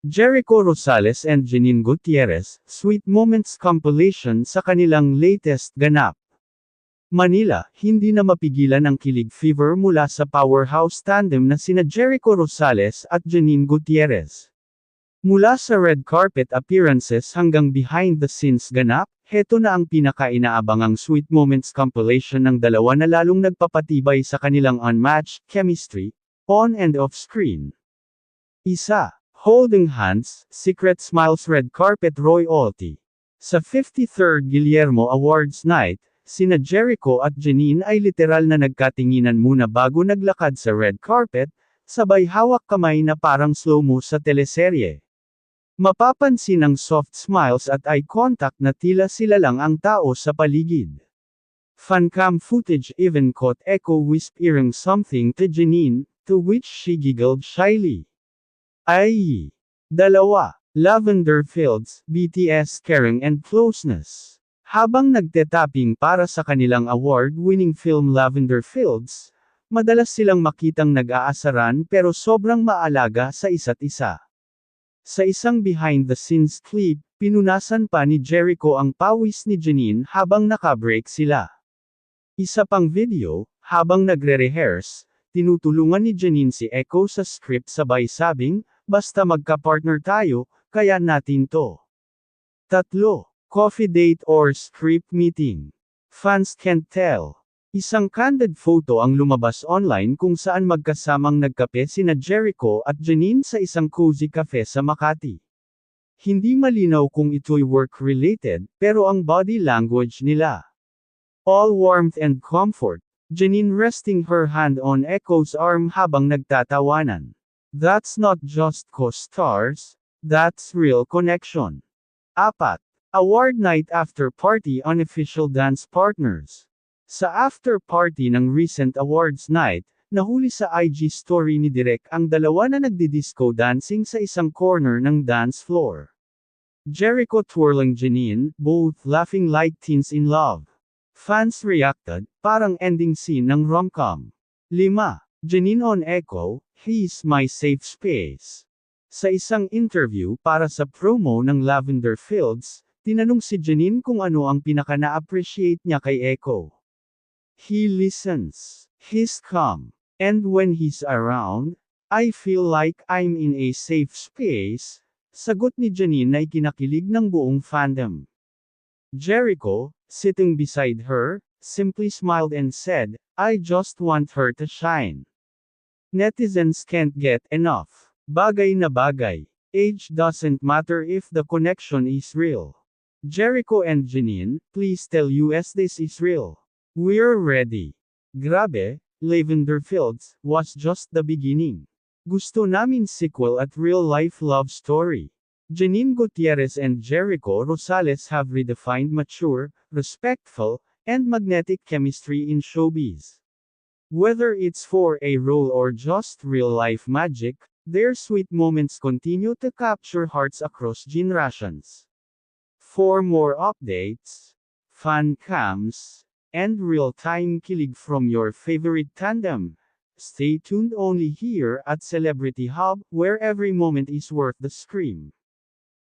Jericho Rosales and Janine Gutierrez, Sweet Moments compilation sa kanilang latest ganap. Manila, hindi na mapigilan ang kilig fever mula sa powerhouse tandem na sina Jericho Rosales at Janine Gutierrez. Mula sa red carpet appearances hanggang behind the scenes ganap, heto na ang pinaka-inaabangang Sweet Moments compilation ng dalawa na lalong nagpapatibay sa kanilang unmatched chemistry, on and off screen. Isa. Holding Hands, Secret Smiles Red Carpet Royalty. Sa 53rd Guillermo Awards Night, sina Jericho at Janine ay literal na nagkatinginan muna bago naglakad sa red carpet, sabay hawak kamay na parang slow-mo sa teleserye. Mapapansin ang soft smiles at eye contact na tila sila lang ang tao sa paligid. Fancam footage even caught Echo whispering something to Janine, to which she giggled shyly. Ay! Dalawa. Lavender Fields, BTS Caring and Closeness. Habang nagtetapping para sa kanilang award-winning film Lavender Fields, madalas silang makitang nag-aasaran pero sobrang maalaga sa isa't isa. Sa isang behind-the-scenes clip, pinunasan pa ni Jericho ang pawis ni Janine habang naka-break sila. Isa pang video, habang nagre-rehearse, tinutulungan ni Janine si Echo sa script sabay sabing, basta magka-partner tayo, kaya natin to. 3. Coffee date or script meeting. Fans can't tell. Isang candid photo ang lumabas online kung saan magkasamang nagkape sina Jericho at Janine sa isang cozy cafe sa Makati. Hindi malinaw kung ito'y work-related, pero ang body language nila. All warmth and comfort. Janine resting her hand on Echo's arm habang nagtatawanan. That's not just co-stars, that's real connection. 4. Award night after party unofficial dance partners. Sa after party ng recent awards night, nahuli sa IG story ni Direk ang dalawa na nagdi-disco dancing sa isang corner ng dance floor. Jericho twirling Janine, both laughing like teens in love. Fans reacted, parang ending scene ng rom-com. 5. Janine on Echo, he's my safe space. Sa isang interview para sa promo ng Lavender Fields, tinanong si Janine kung ano ang pinaka-na-appreciate niya kay Echo. He listens. He's calm. And when he's around, I feel like I'm in a safe space. Sagot ni Janine na ikinakilig ng buong fandom. Jericho, sitting beside her, simply smiled and said, I just want her to shine. Netizens can't get enough. Bagay na bagay. Age doesn't matter if the connection is real. Jericho and Janine, please tell us this is real. We're ready. Grabe, Lavender Fields, was just the beginning. Gusto namin sequel at real-life love story. Janine Gutierrez and Jericho Rosales have redefined mature, respectful, and magnetic chemistry in showbiz. Whether it's for a role or just real-life magic, their sweet moments continue to capture hearts across generations. For more updates, fan cams, and real-time kilig from your favorite tandem, stay tuned only here at Celebrity Hub, where every moment is worth the scream.